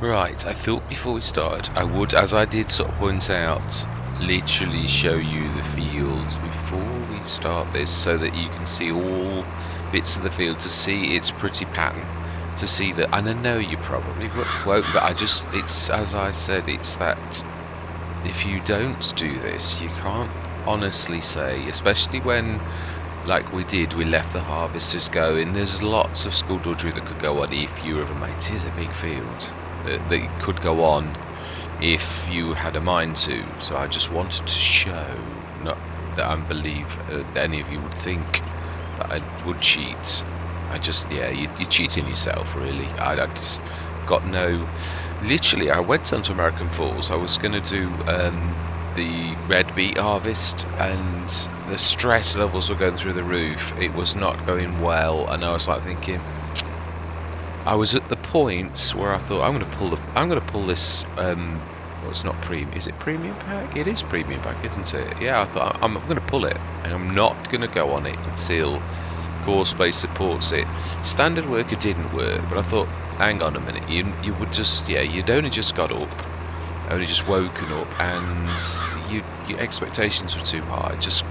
Right, I thought before we started I would, as I did sort of point out, literally show you the fields before we start this so that you can see all bits of the field, to see its pretty pattern, to see that, and I know you probably won't, but it's, as I said, it's that if you don't do this, you can't honestly say, especially when, like we did, we left the harvesters going. There's lots of skullduggery that could go on if you were a mate. It is a big field that could go on if you had a mind to. So I just wanted to show, not that I believe any of you would think that I would cheat. I just, yeah, you're cheating yourself, really. I just got no. Literally, I went onto American Falls. I was going to do the red beet harvest, and the stress levels were going through the roof. It was not going well, and I was like thinking, I was at the point where I thought I'm going to pull this. Well, it's not premium. Is it premium pack? It is premium pack, isn't it? Yeah, I thought I'm going to pull it, and I'm not going to go on it until Courseplay supports it. Standard worker didn't work, but I thought, hang on a minute, you would just, yeah, you'd only just got up, only just woken up, and your expectations were too high. Just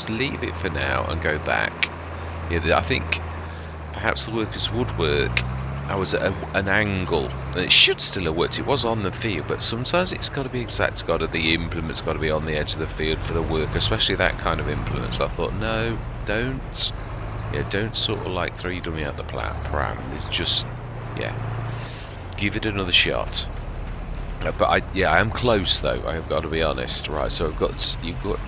leave it for now and go back. Yeah, I think perhaps the workers would work. I was at an angle, and it should still have worked. It was on the field, but sometimes it's got to be exact. The implement's got to be on the edge of the field for the worker, especially that kind of implement. So I thought, no, don't. Yeah, don't sort of like throw your dummy out the pram. It's just, yeah, give it another shot. But I am close though. I have got to be honest. Right, so you've got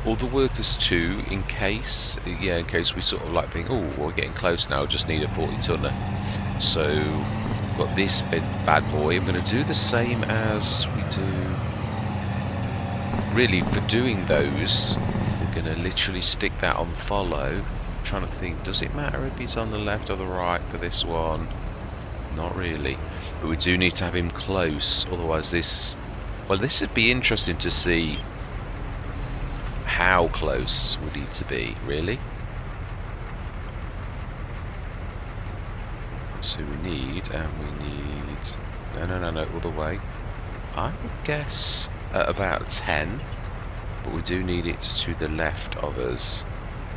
other workers too, in case we sort of like think, oh, we're getting close now. Just need a 40-tonner. So we've got this bad boy. I'm going to do the same as we do. Really, for doing those, we're going to literally stick that on follow. I'm trying to think, does it matter if he's on the left or the right for this one? Not really, but we do need to have him close, otherwise this would be interesting to see how close would need to be, really. So we need no, other way. I would guess at about 10, but we do need it to the left of us.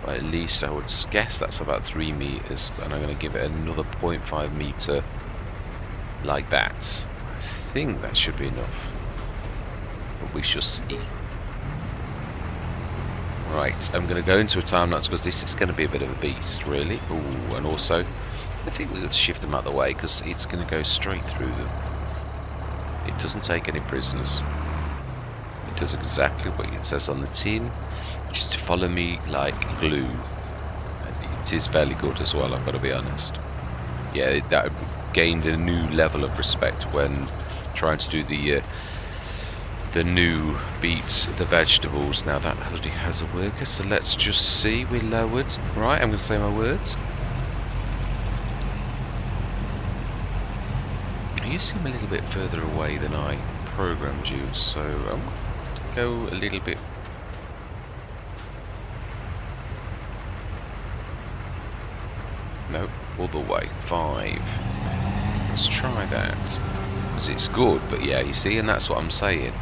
At least I would guess that's about 3 meters, and I'm going to give it another 0.5 meter like that. I think that should be enough, but we shall see. Right, I'm going to go into a time lapse because this is going to be a bit of a beast, really. Ooh, and also I think we'll shift them out of the way because it's going to go straight through them. It doesn't take any prisoners. It does exactly what it says on the tin, which is to follow me like glue. And it is fairly good as well, I've got to be honest. Yeah, that gained a new level of respect when trying to do the new beets, the vegetables. Now that already has a worker, so let's just see. We lowered. Right, I'm going to say my words. You seem a little bit further away than I programmed you, so I'm going to go a little bit. No, other way. 5. Let's try that, because it's good. But yeah, you see, and that's what I'm saying.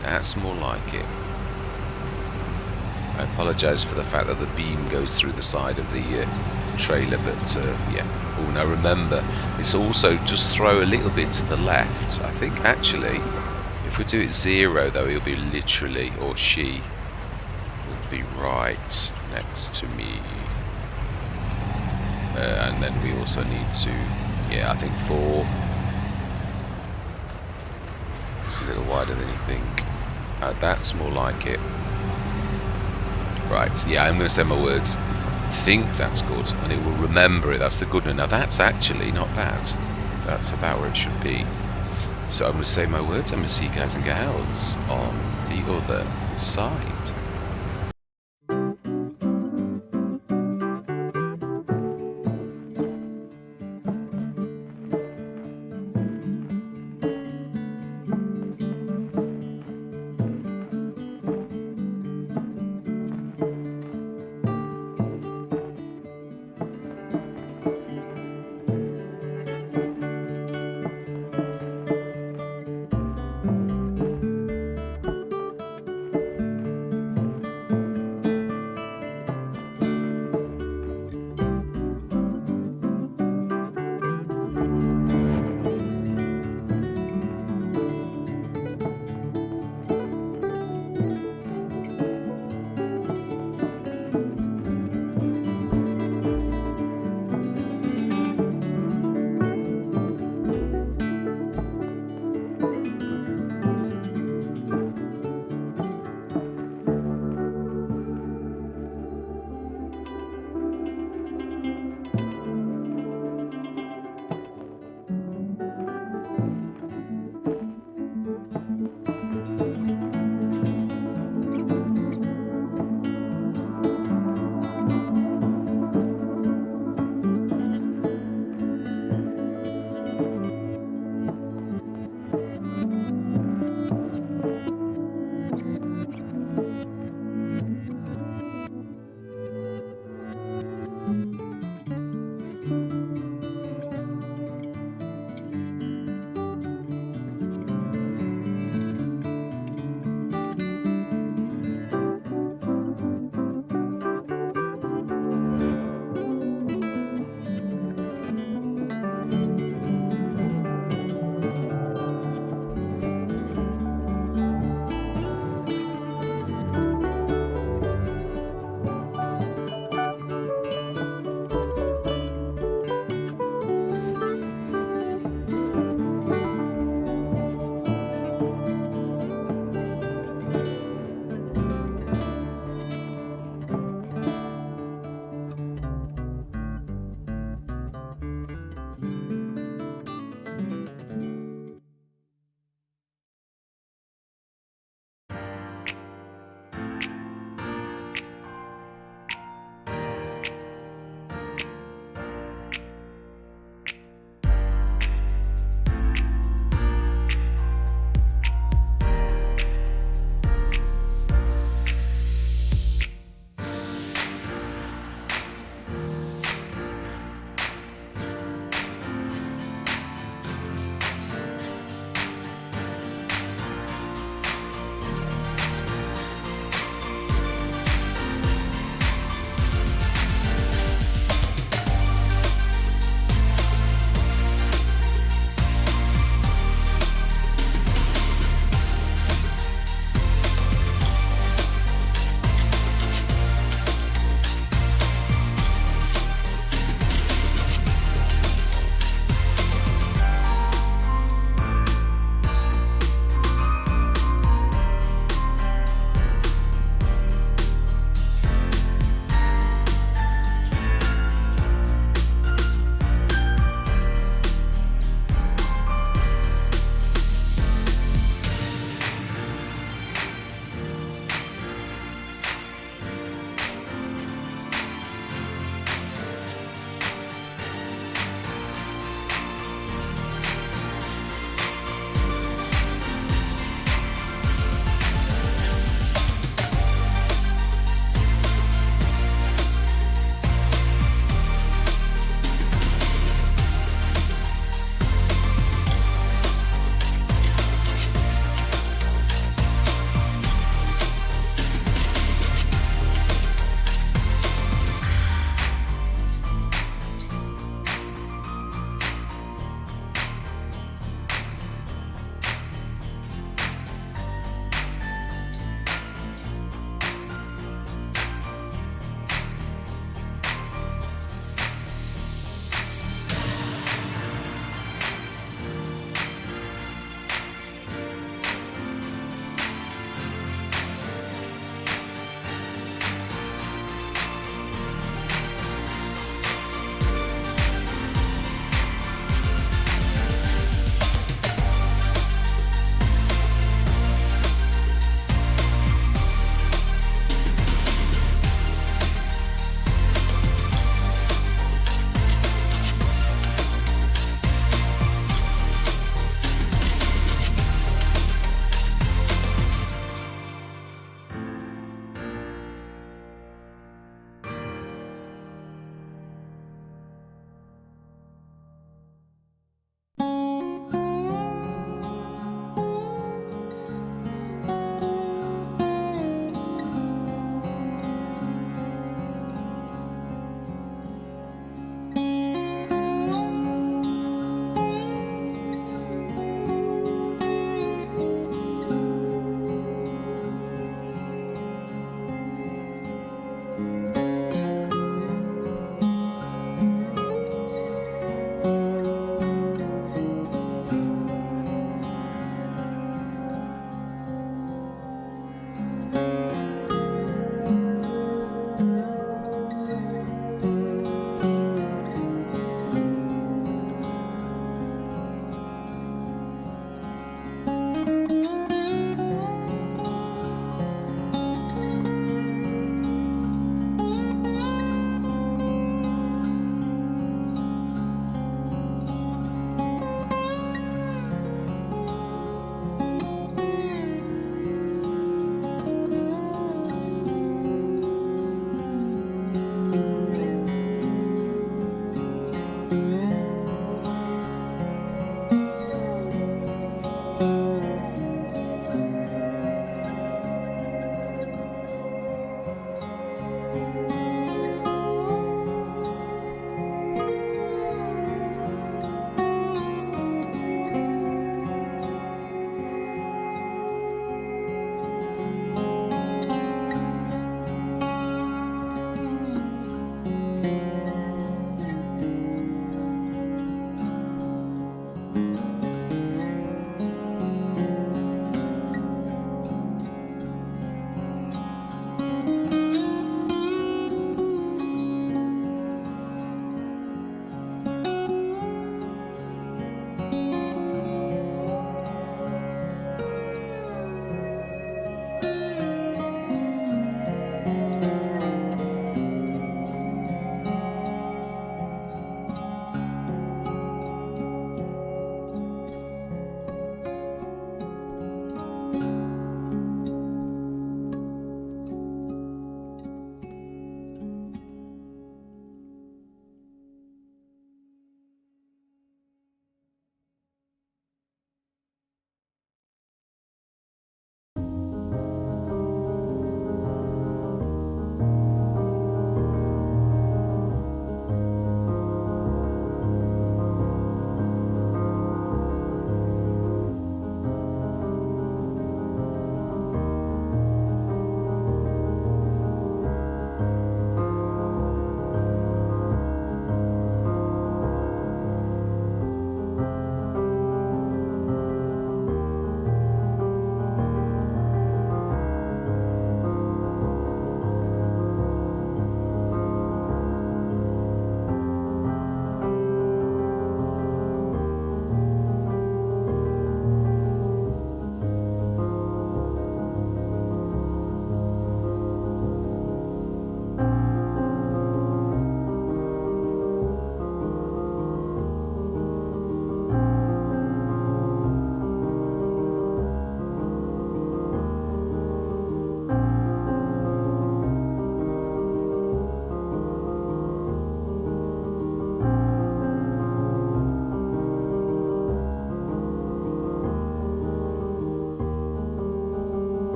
That's more like it. I apologise for the fact that the beam goes through the side of the trailer, but yeah. Oh, now remember, it's also just throw a little bit to the left. I think actually, if we do it 0, though, he'll be literally, or she will be right next to me. And then we also need to, yeah, I think 4. It's a little wider than you think. That's more like it. Right, yeah, I'm going to say my words. Think that's good, and it will remember it. That's the good one. Now that's actually not bad. That's about where it should be. So I'm going to say my words. I'm going to see you guys and gals on the other side.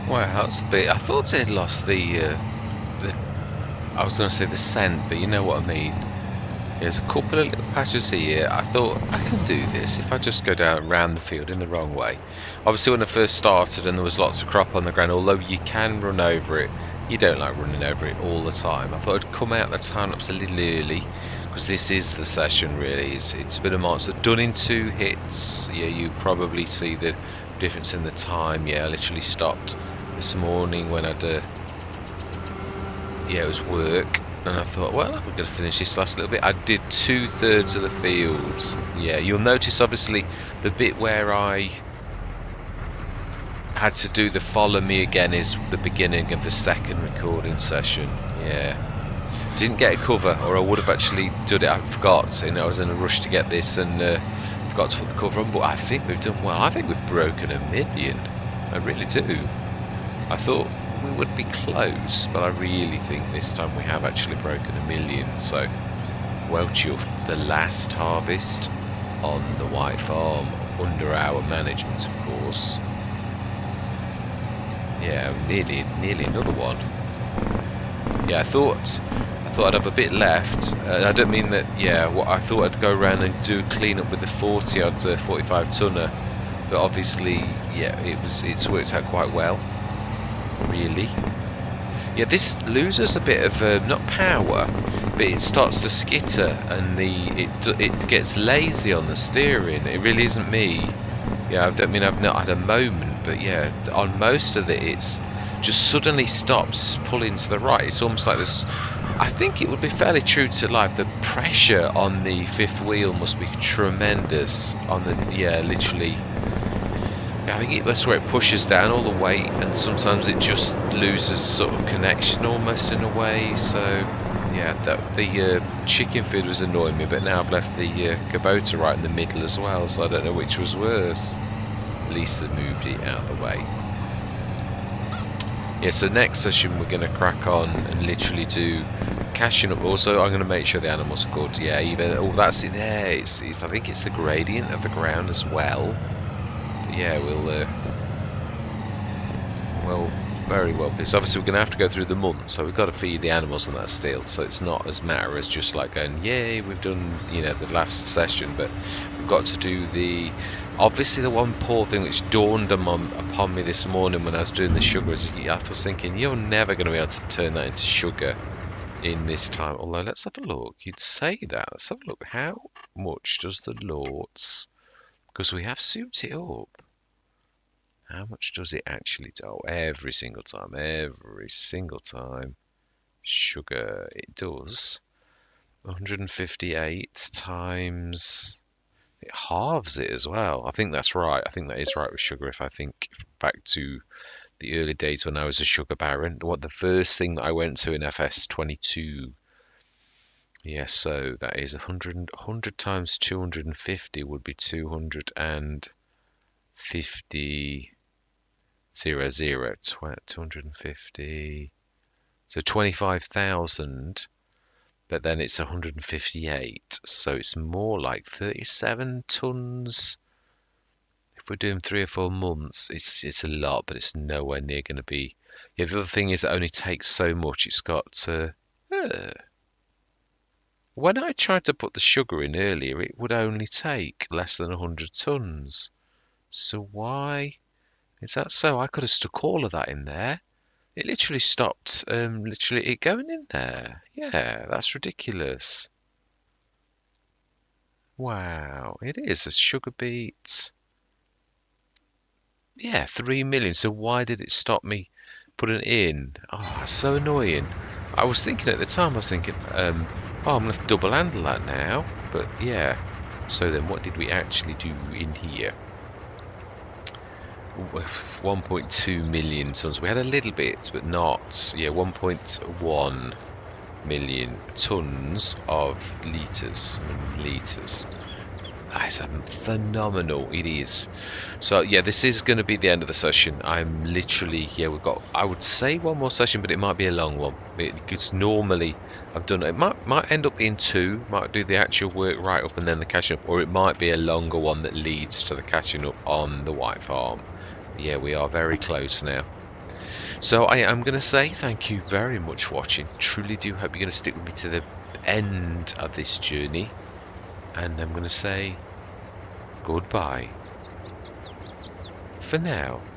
Wow, that's a bit. I thought they'd lost the. I was going to say the scent, but you know what I mean. There's a couple of little patches here. I thought I can do this if I just go down around the field in the wrong way. Obviously, when I first started and there was lots of crop on the ground, although you can run over it, you don't like running over it all the time. I thought I'd come out the time lapse a little early because this is the session really. It's been a monster. Done in 2 hits. Yeah, you probably see the difference in the time. Yeah, I literally stopped this morning when it was work. And I thought, well, I'm going to finish this last little bit. I did 2/3 of the field. Yeah, you'll notice obviously the bit where I had to do the follow me again is the beginning of the second recording session. Yeah. Didn't get a cover, or I would have actually done it. I forgot. I was in a rush to get this and forgot to put the cover on. But I think we've done well. I think we've broken 1,000,000. I really do. I thought we would be close, but I really think this time we have actually broken 1,000,000. So, well chuffed. The last harvest on the White Farm under our management, of course. Yeah, nearly another one. Yeah, I thought I'd have a bit left. I don't mean that. Yeah, what I thought I'd go around and do clean up with the 40-odd 45 tonner, but obviously, yeah, it's worked out quite well. Really. Yeah, this loses a bit of not power, but it starts to skitter and it gets lazy on the steering. It really isn't me. Yeah, I don't mean I've not had a moment, but yeah, on most of it, it's just suddenly stops pulling to the right. It's almost like this. I think it would be fairly true to life. The pressure on the fifth wheel must be tremendous. On the literally. I think that's where it pushes down all the weight, and sometimes it just loses sort of connection almost in a way. So yeah, the chicken feed was annoying me, but now I've left the Kubota right in the middle as well, so I don't know which was worse. At least they moved it out of the way. Yeah, so next session we're going to crack on and literally do caching up. Also, I'm going to make sure the animals are good. Yeah, even that's it there. It's I think it's the gradient of the ground as well. Yeah, well, very well. Because obviously we're going to have to go through the month, so we've got to feed the animals and that still. So it's not as matter as just like going, yay, we've done, the last session, but we've got to do the. Obviously, the one poor thing which dawned upon me this morning when I was doing the sugar is I was thinking, you're never going to be able to turn that into sugar in this time. Although, let's have a look. You'd say that. Let's have a look. How much does the Lords? Because we have souped it up. How much does it actually do? Oh, every single time. Sugar, it does. 158 times. It halves it as well. I think that's right. I think that is right with sugar. If I think back to the early days when I was a sugar baron, the first thing that I went to in FS22. Yes, so that is 100 times 250 would be 250. 250. So 25,000, but then it's 158. So it's more like 37 tons. If we're doing 3 or 4 months, it's a lot, but it's nowhere near going to be. Yeah, the other thing is it only takes so much. It's got to. When I tried to put the sugar in earlier, it would only take less than 100 tons. So why? Is that so? I could have stuck all of that in there. It literally stopped, it going in there. Yeah, that's ridiculous. Wow, it is a sugar beet. Yeah, 3 million. So why did it stop me putting it in? Oh, that's so annoying. I was thinking at the time, I'm going to double handle that now. But yeah, so then what did we actually do in here? 1.2 million tons. We had a little bit, but not. Yeah, 1.1 million tons of litres. That's phenomenal. It is. So yeah, this is going to be the end of the session. I'm literally we've got. I would say one more session, but it might be a long one. Because normally I've done it. Might end up being 2. Might do the actual work right up and then the catching up, or it might be a longer one that leads to the catching up on the White Farm. Yeah, we are very close now. So I am going to say thank you very much for watching. Truly do hope you're going to stick with me to the end of this journey. And I'm going to say goodbye for now.